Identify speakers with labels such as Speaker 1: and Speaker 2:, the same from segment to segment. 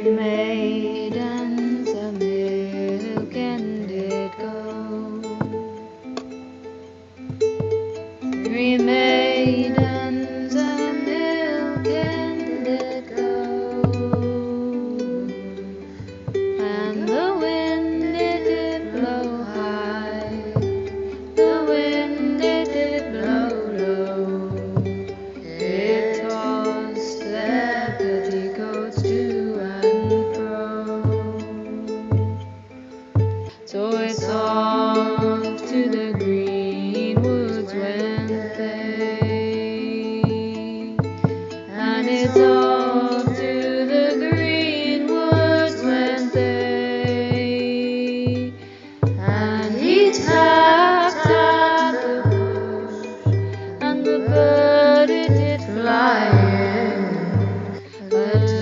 Speaker 1: maidens a milk and did go. 3 maidens a milk and did go. And the wind it did blow high, the wind it did blow low. It tossed their petticoats to and fro. So it's off to the green woods went they, and it's off to the green woods went they, and he tapped at the bush, and the bird it did fly in, a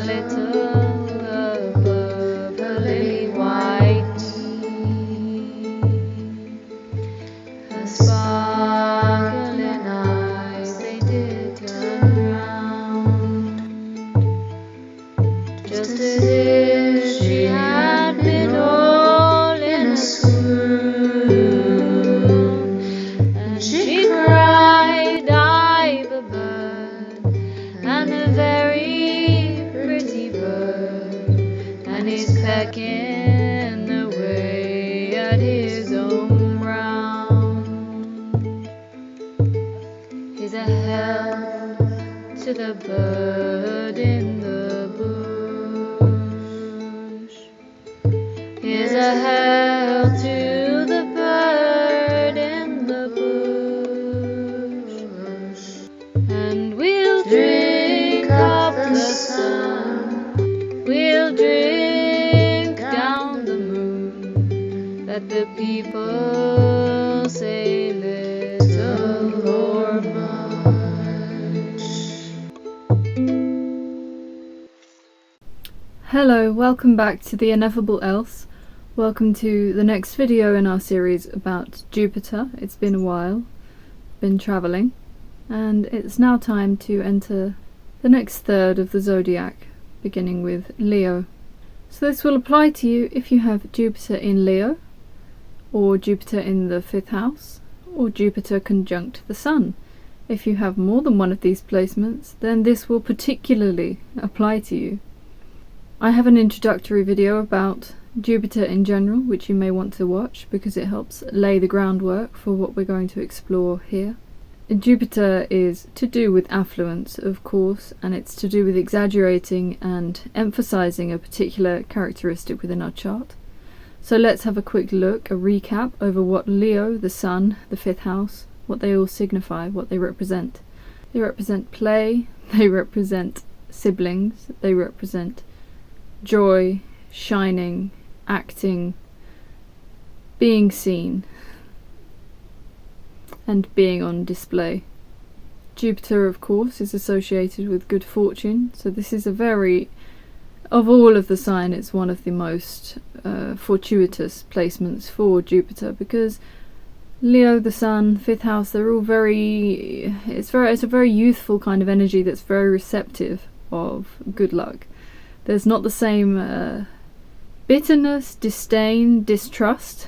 Speaker 1: little above her lily white. Her sparkling eyes they did turn round, just as if she had been all in a swoon. And she cried, "I've a bird, and a very pretty bird, and he's pecking away at his own ground. He's a help to the bird in the bush. He's a help to the bird in the bush. And we'll drink up the sun, we'll drink down the moon, that the people say little or much."
Speaker 2: Hello, welcome back to the Ineffable Else. Welcome to the next video in our series about Jupiter. It's been a while, been travelling, and it's now time to enter the next third of the zodiac, beginning with Leo. So this will apply to you if you have Jupiter in Leo, or Jupiter in the 5th house, or Jupiter conjunct the Sun. If you have more than one of these placements, then this will particularly apply to you. I have an introductory video about Jupiter in general, which you may want to watch because it helps lay the groundwork for what we're going to explore here. Jupiter is to do with affluence, of course, and it's to do with exaggerating and emphasizing a particular characteristic within our chart. So let's have a quick look, a recap over what Leo, the Sun, the 5th house, what they all signify, what they represent. They represent play, they represent siblings, they represent joy, shining, acting, being seen, and being on display. Jupiter, of course, is associated with good fortune, so this is of all of the sign, it's one of the most fortuitous placements for Jupiter, because Leo, the Sun, 5th house, they're all it's a very youthful kind of energy that's very receptive of good luck. There's not the same bitterness, disdain, distrust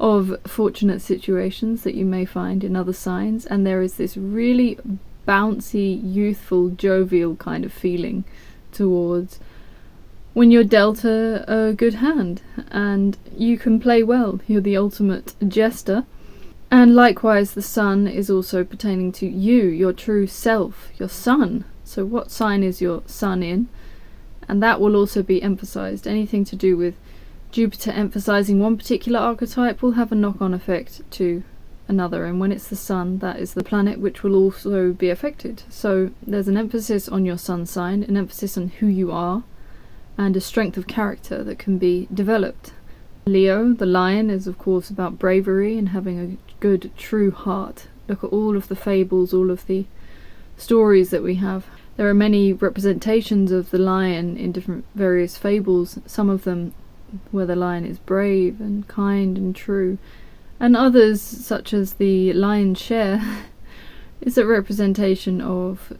Speaker 2: of fortunate situations that you may find in other signs, and there is this really bouncy, youthful, jovial kind of feeling towards when you're dealt a good hand and you can play well. You're the ultimate jester. And likewise, the Sun is also pertaining to you, your true self, your sun. So what sign is your Sun in? And that will also be emphasized. Anything to do with Jupiter emphasizing one particular archetype will have a knock-on effect to another, and when it's the Sun, that is the planet which will also be affected. So there's an emphasis on your Sun sign, an emphasis on who you are, and a strength of character that can be developed. Leo, the lion, is of course about bravery and having a good, true heart. Look at all of the fables, all of the stories that we have. There are many representations of the lion in different various fables, some of them where the lion is brave and kind and true, and others, such as the lion's share, is a representation of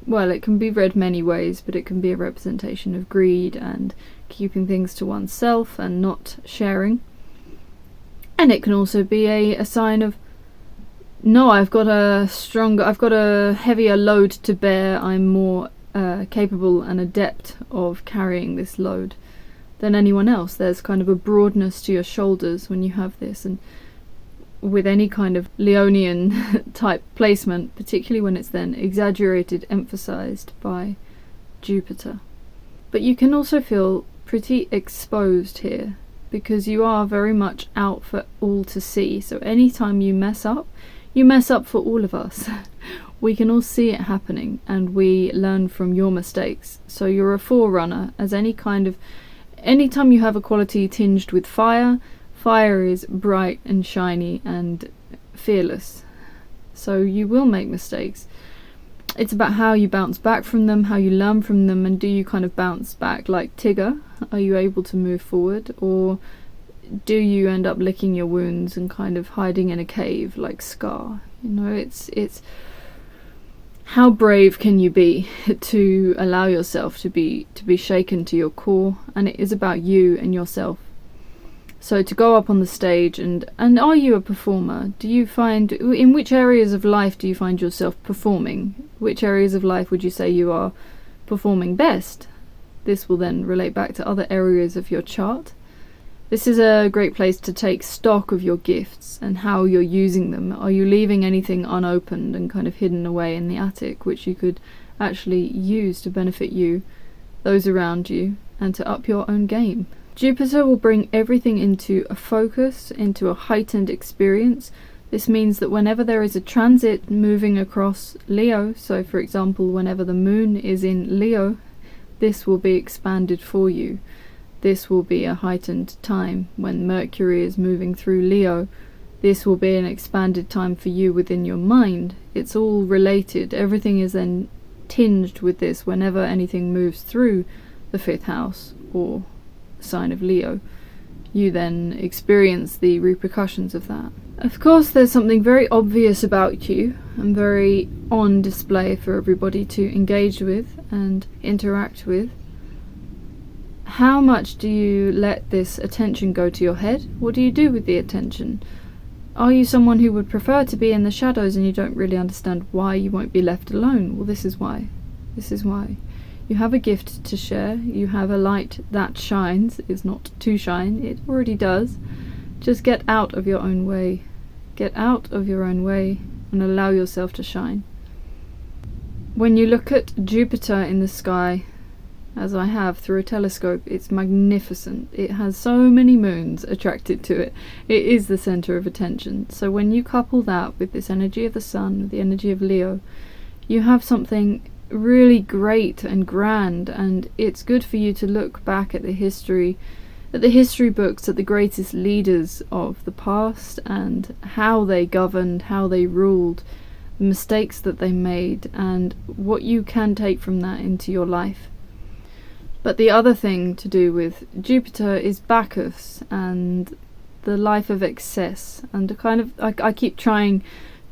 Speaker 2: well, it can be read many ways, but it can be a representation of greed and keeping things to oneself and not sharing. And it can also be a sign of, no, I've got a heavier load to bear, I'm more capable and adept of carrying this load than anyone else. There's kind of a broadness to your shoulders when you have this, and with any kind of Leonian type placement, particularly when it's then exaggerated, emphasized by Jupiter. But you can also feel pretty exposed here, because you are very much out for all to see. So anytime you mess up for all of us. We can all see it happening, and we learn from your mistakes. So you're a forerunner, as anytime you have a quality tinged with fire, fire is bright and shiny and fearless. So you will make mistakes. It's about how you bounce back from them, how you learn from them, and do you kind of bounce back like Tigger? Are you able to move forward, or do you end up licking your wounds and kind of hiding in a cave like Scar? You know, it's how brave can you be to allow yourself to be shaken to your core, and it is about you and yourself. So to go up on the stage, and are you a performer? Do you find, in which areas of life do you find yourself performing? Which areas of life would you say you are performing best? This will then relate back to other areas of your chart. This is a great place to take stock of your gifts and how you're using them. Are you leaving anything unopened and kind of hidden away in the attic, which you could actually use to benefit you, those around you, and to up your own game? Jupiter will bring everything into a focus, into a heightened experience. This means that whenever there is a transit moving across Leo, so for example, whenever the moon is in Leo, this will be expanded for you. This will be a heightened time. When Mercury is moving through Leo, this will be an expanded time for you within your mind. It's all related. Everything is then tinged with this whenever anything moves through the 5th house or sign of Leo. You then experience the repercussions of that. Of course, there's something very obvious about you and very on display for everybody to engage with and interact with. How much do you let this attention go to your head? What do you do with the attention? Are you someone who would prefer to be in the shadows and you don't really understand why you won't be left alone? Well, this is why. This is why. You have a gift to share. You have a light that shines. It's not to shine. It already does. Just get out of your own way. Get out of your own way and allow yourself to shine. When you look at Jupiter in the sky, as I have through a telescope, it's magnificent. It has so many moons attracted to it. It is the center of attention. So when you couple that with this energy of the sun, the energy of Leo, you have something really great and grand, and it's good for you to look back at the history books, at the greatest leaders of the past and how they governed, how they ruled, the mistakes that they made, and what you can take from that into your life. But the other thing to do with Jupiter is Bacchus and the life of excess, and a kind of, I keep trying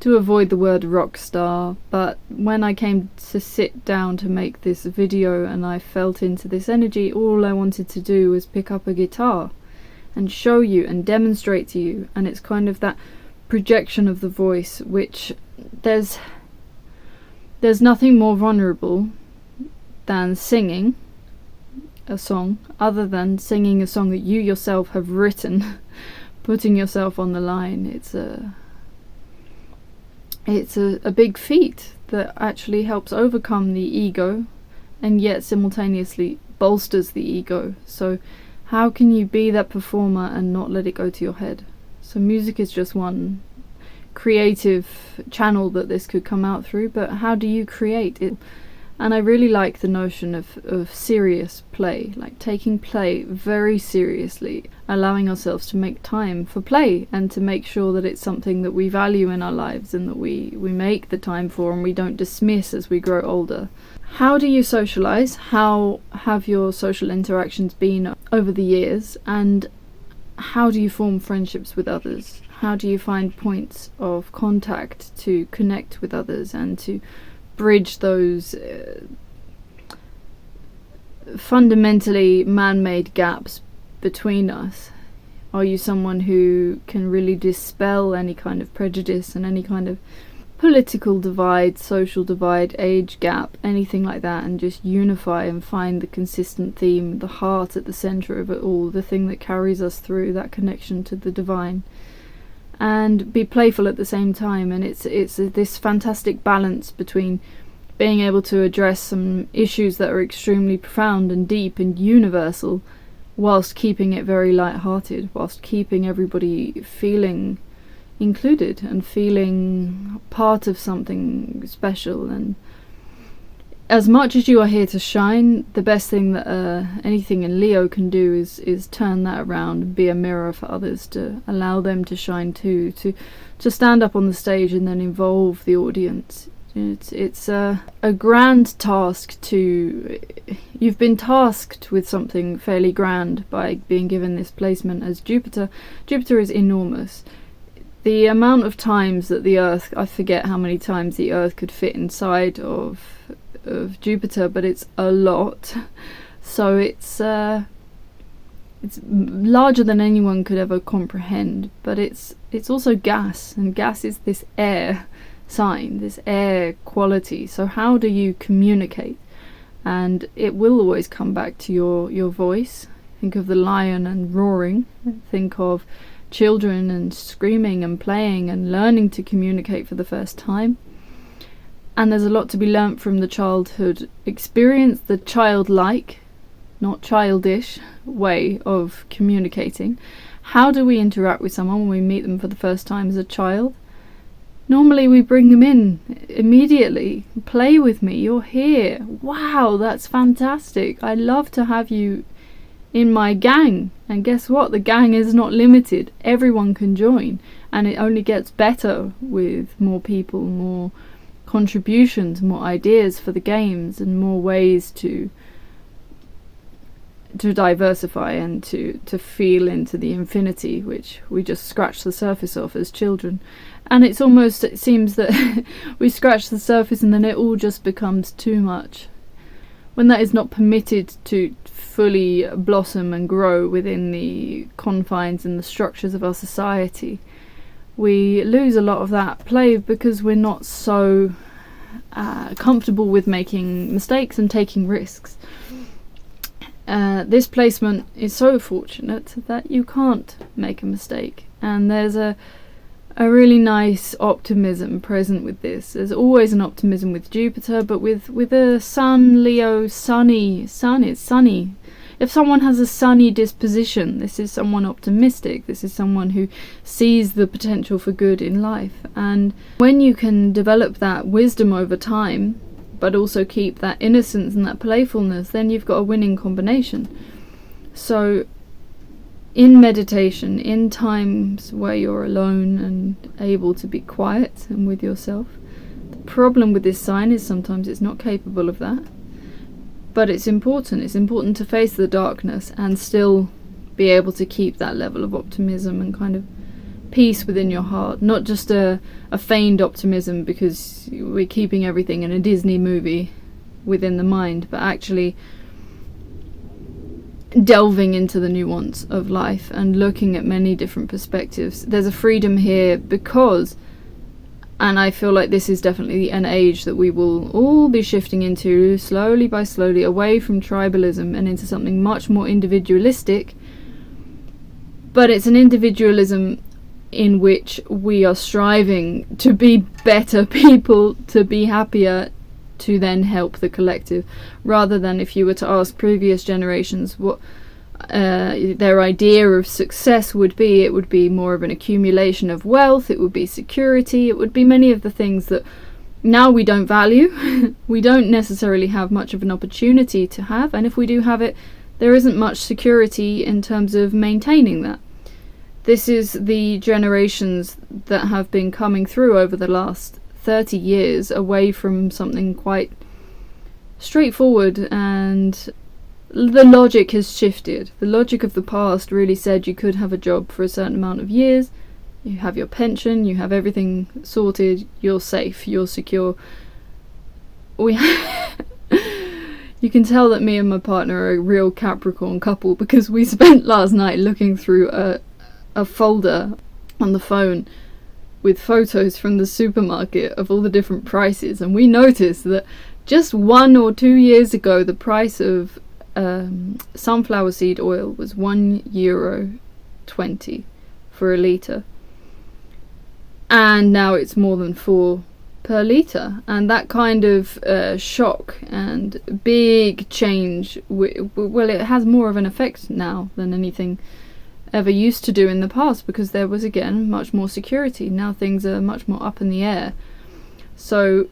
Speaker 2: to avoid the word rock star, but when I came to sit down to make this video and I felt into this energy, all I wanted to do was pick up a guitar and show you and demonstrate to you, and it's kind of that projection of the voice, which there's nothing more vulnerable than singing a song, other than singing a song that you yourself have written, putting yourself on the line. It's a big feat that actually helps overcome the ego and yet simultaneously bolsters the ego. So how can you be that performer and not let it go to your head? So music is just one creative channel that this could come out through, but how do you create it? And I really like the notion of serious play, like taking play very seriously, allowing ourselves to make time for play and to make sure that it's something that we value in our lives and that we make the time for and we don't dismiss as we grow older. How do you socialize? How have your social interactions been over the years? And how do you form friendships with others? How do you find points of contact to connect with others and to bridge those fundamentally man-made gaps between us? Are you someone who can really dispel any kind of prejudice and any kind of political divide, social divide, age gap, anything like that, and just unify and find the consistent theme, the heart at the centre of it all, the thing that carries us through, that connection to the divine, and be playful at the same time? And it's this fantastic balance between being able to address some issues that are extremely profound and deep and universal, whilst keeping it very light-hearted, whilst keeping everybody feeling included and feeling part of something special. And as much as you are here to shine, the best thing that anything in Leo can do is turn that around and be a mirror for others, to allow them to shine too, to stand up on the stage and then involve the audience. It's a grand task you've been tasked with something fairly grand by being given this placement as Jupiter. Jupiter is enormous. The amount of times that the Earth, I forget how many times the Earth could fit inside of Jupiter, but it's a lot. So it's larger than anyone could ever comprehend. But it's also gas, and gas is this air sign, this air quality. So how do you communicate? And it will always come back to your voice. Think of the lion and roaring. Think of children and screaming and playing and learning to communicate for the first time. And there's a lot to be learnt from the childhood experience, the childlike, not childish, way of communicating. How do we interact with someone when we meet them for the first time as a child? Normally we bring them in immediately. Play with me, you're here. Wow, that's fantastic. I love to have you in my gang. And guess what? The gang is not limited. Everyone can join. And it only gets better with more people, more contributions, more ideas for the games, and more ways to diversify and to feel into the infinity, which we just scratch the surface of as children. And it seems that we scratch the surface and then it all just becomes too much. When that is not permitted to fully blossom and grow within the confines and the structures of our society, we lose a lot of that play because we're not so comfortable with making mistakes and taking risks. This placement is so fortunate that you can't make a mistake, and there's a really nice optimism present with this. There's always an optimism with Jupiter, but with a Sun, Leo, sun is sunny. If someone has a sunny disposition, this is someone optimistic. This is someone who sees the potential for good in life. And when you can develop that wisdom over time, but also keep that innocence and that playfulness, then you've got a winning combination. So in meditation, in times where you're alone and able to be quiet and with yourself, the problem with this sign is sometimes it's not capable of that. But it's important. It's important to face the darkness and still be able to keep that level of optimism and kind of peace within your heart. Not just a feigned optimism because we're keeping everything in a Disney movie within the mind, but actually delving into the nuance of life and looking at many different perspectives. There's a freedom here because, and I feel like this is definitely an age that we will all be shifting into slowly by slowly, away from tribalism and into something much more individualistic. But it's an individualism in which we are striving to be better people, to be happier, to then help the collective, rather than if you were to ask previous generations what their idea of success would be, it would be more of an accumulation of wealth, it would be security, it would be many of the things that now we don't value. We don't necessarily have much of an opportunity to have, and if we do have it, there isn't much security in terms of maintaining that. This is the generations that have been coming through over the last 30 years away from something quite straightforward, and the logic has shifted. The logic of the past really said you could have a job for a certain amount of years, you have your pension, you have everything sorted, you're safe, you're secure. we you can tell that me and my partner are a real Capricorn couple, because we spent last night looking through a folder on the phone with photos from the supermarket of all the different prices, and we noticed that just 1 or 2 years ago the price of sunflower seed oil was €1.20 for a litre, and now it's more than 4 per litre. And that kind of shock and big change, well, it has more of an effect now than anything ever used to do in the past, because there was, again, much more security. Now things are much more up in the air. So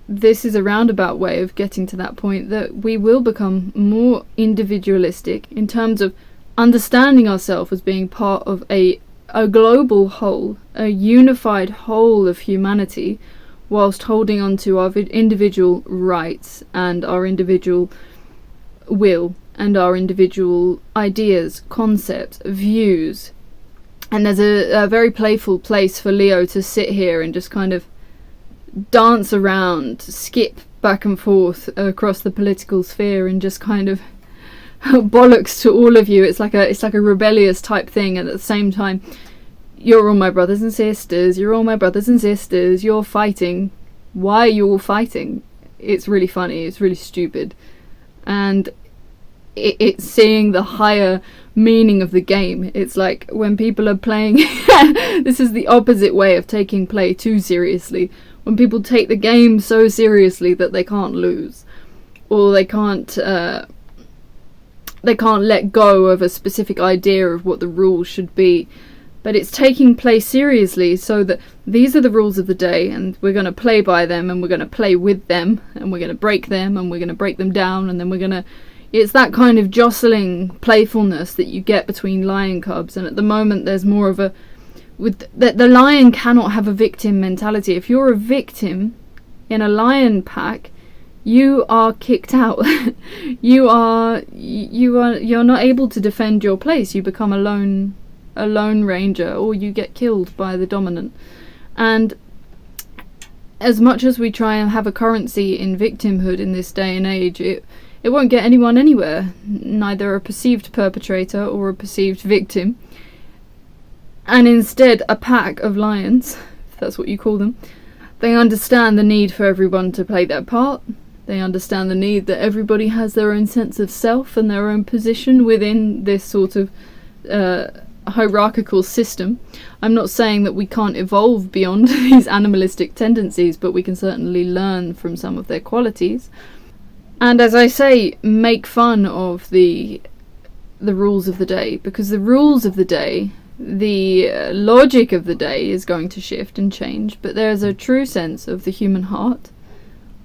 Speaker 2: this is a roundabout way of getting to that point, that we will become more individualistic in terms of understanding ourselves as being part of a global whole, a unified whole of humanity, whilst holding on to our individual rights and our individual will and our individual ideas, concepts, views. And there's a very playful place for Leo to sit here and just kind of dance around, skip back and forth across the political sphere, and just kind of bollocks to all of you. It's like a rebellious type thing, and at the same time, you're all my brothers and sisters, you're all my brothers and sisters, you're fighting. Why are you all fighting? It's really funny, it's really stupid. And it's seeing the higher meaning of the game. It's like when people are playing this is the opposite way of taking play too seriously. When people take the game so seriously that they can't lose, or they can't let go of a specific idea of what the rules should be. But it's taking play seriously, so that these are the rules of the day, and we're going to play by them, and we're going to play with them, and we're going to break them, and we're going to break them down, and then we're going to... It's that kind of jostling playfulness that you get between lion cubs. And at the moment there's more of a... the lion cannot have a victim mentality. If you're a victim in a lion pack, you are kicked out. You're not able to defend your place. You become a lone ranger, or you get killed by the dominant. And as much as we try and have a currency in victimhood in this day and age, it won't get anyone anywhere, neither a perceived perpetrator or a perceived victim. And instead, a pack of lions, if that's what you call them, they understand the need for everyone to play their part. They understand the need that everybody has their own sense of self and their own position within this sort of hierarchical system. I'm not saying that we can't evolve beyond these animalistic tendencies, but we can certainly learn from some of their qualities. And as I say, make fun of the rules of the day, because the rules of the day, the logic of the day is going to shift and change, but there's a true sense of the human heart,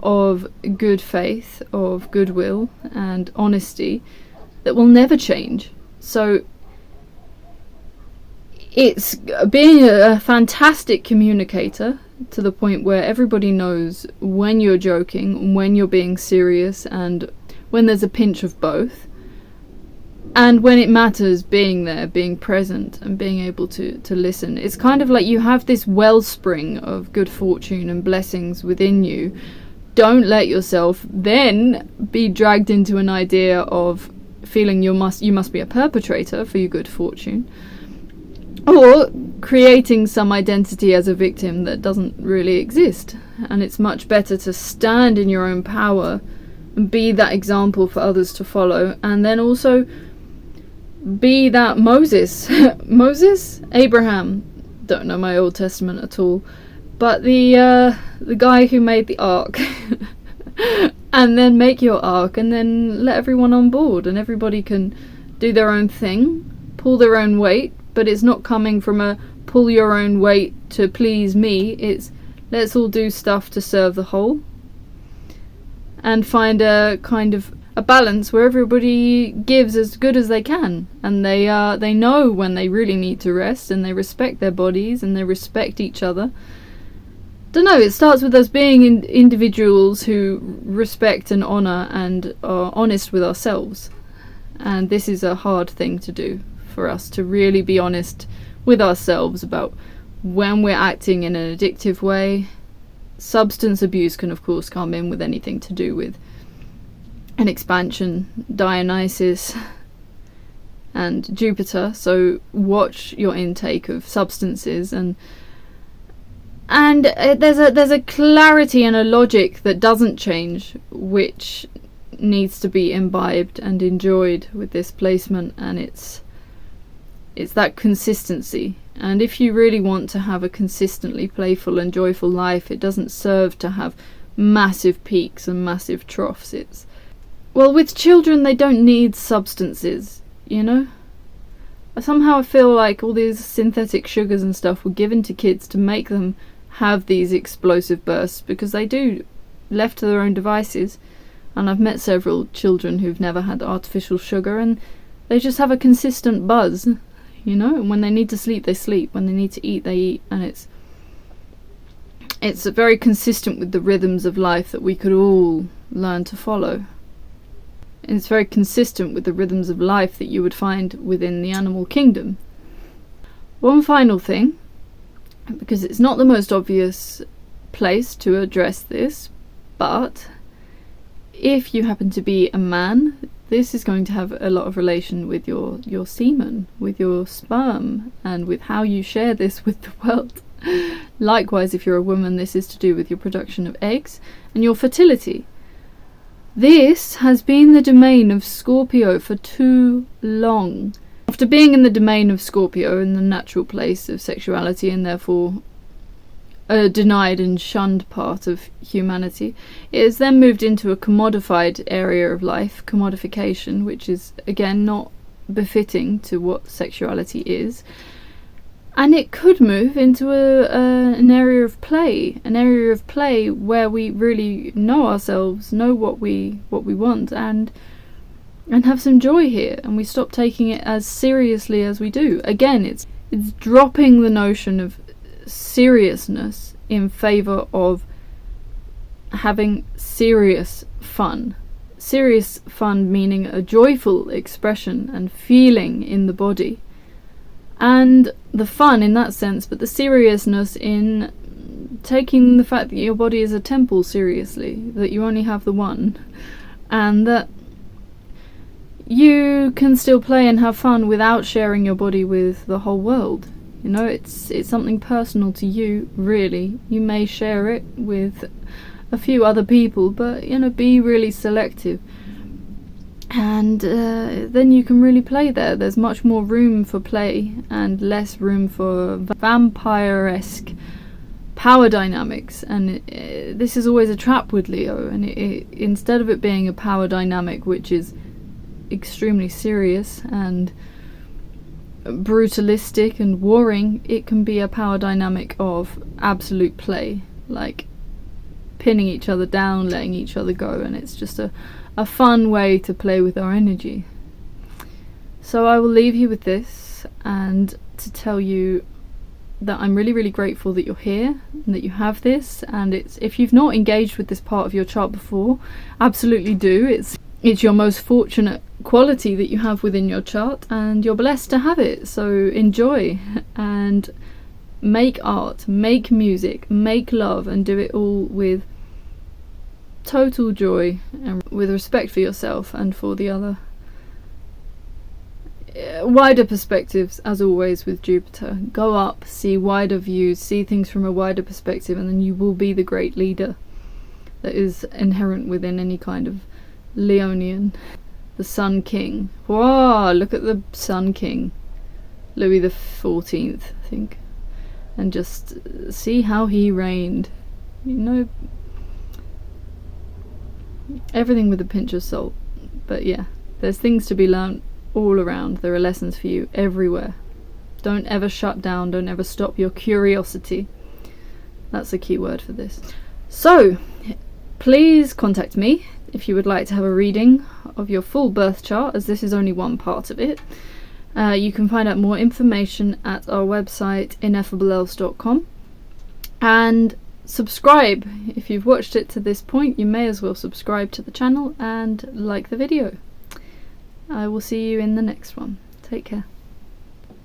Speaker 2: of good faith, of goodwill and honesty that will never change. So it's being a fantastic communicator, to the point where everybody knows when you're joking, when you're being serious, and when there's a pinch of both. And when it matters, being there, being present, and being able to listen. It's kind of like you have this wellspring of good fortune and blessings within you. Don't let yourself then be dragged into an idea of feeling you must be a perpetrator for your good fortune, or creating some identity as a victim that doesn't really exist. And it's much better to stand in your own power and be that example for others to follow, and then also be that Moses, Abraham, don't know my Old Testament at all, but the guy who made the ark. And then make your ark, and then let everyone on board, and everybody can do their own thing, pull their own weight. But it's not coming from a pull your own weight to please me. It's let's all do stuff to serve the whole, and find a kind of a balance where everybody gives as good as they can, and they know when they really need to rest, and they respect their bodies, and they respect each other. Don't know, it starts with us being individuals who respect and honour and are honest with ourselves. And this is a hard thing to do, for us to really be honest with ourselves about when we're acting in an addictive way, substance abuse can of course come in with anything to do with an expansion, Dionysus and Jupiter. So watch your intake of substances, and there's a clarity and a logic that doesn't change, which needs to be imbibed and enjoyed with this placement, and it's that consistency. And if you really want to have a consistently playful and joyful life, it doesn't serve to have massive peaks and massive troughs. Well, with children, they don't need substances, you know? Somehow I feel like all these synthetic sugars and stuff were given to kids to make them have these explosive bursts, because they do, left to their own devices. And I've met several children who've never had artificial sugar, and they just have a consistent buzz, you know? And when they need to sleep, they sleep. When they need to eat, they eat. And it's very consistent with the rhythms of life that we could all learn to follow. And it's very consistent with the rhythms of life that you would find within the animal kingdom. One final thing, because it's not the most obvious place to address this, but if you happen to be a man, this is going to have a lot of relation with your semen, with your sperm, and with how you share this with the world. Likewise, if you're a woman, this is to do with your production of eggs and your fertility. This has been the domain of Scorpio for too long. After being in the domain of Scorpio, in the natural place of sexuality, and therefore a denied and shunned part of humanity, it has then moved into a commodified area of life, commodification, which is again not befitting to what sexuality is. And it could move into an area of play where we really know ourselves, know what we want, and have some joy here, and we stop taking it as seriously as we do. Again, it's dropping the notion of seriousness in favour of having serious fun. Serious fun meaning a joyful expression and feeling in the body. And the fun in that sense, but the seriousness in taking the fact that your body is a temple seriously, that you only have the one, and that you can still play and have fun without sharing your body with the whole world. You know, it's something personal to you, really. You may share it with a few other people, but, you know, be really selective. And then you can really play there. There's much more room for play and less room for vampire-esque power dynamics. And this is always a trap with Leo. And instead of it being a power dynamic which is extremely serious and brutalistic and warring, it can be a power dynamic of absolute play, like pinning each other down, letting each other go, and it's just a fun way to play with our energy. So I will leave you with this, and to tell you that I'm really, really grateful that you're here and that you have this. And if you've not engaged with this part of your chart before, absolutely do. It's your most fortunate quality that you have within your chart, and you're blessed to have it. So enjoy and make art, make music, make love, and do it all with total joy and with respect for yourself and for the other. Wider perspectives, as always with Jupiter. Go up, see wider views, see things from a wider perspective, and then you will be the great leader that is inherent within any kind of Leonian. The Sun King. Wow, look at the Sun King. Louis the 14th, I think. And just see how he reigned. You know, everything with a pinch of salt. But yeah, there's things to be learnt all around. There are lessons for you everywhere. Don't ever shut down, don't ever stop your curiosity. That's a key word for this. So, please contact me if you would like to have a reading of your full birth chart, as this is only one part of it. You can find out more information at our website ineffableelse.com, and subscribe. If you've watched it to this point, you may as well subscribe to the channel and like the video. I will see you in the next one. Take care.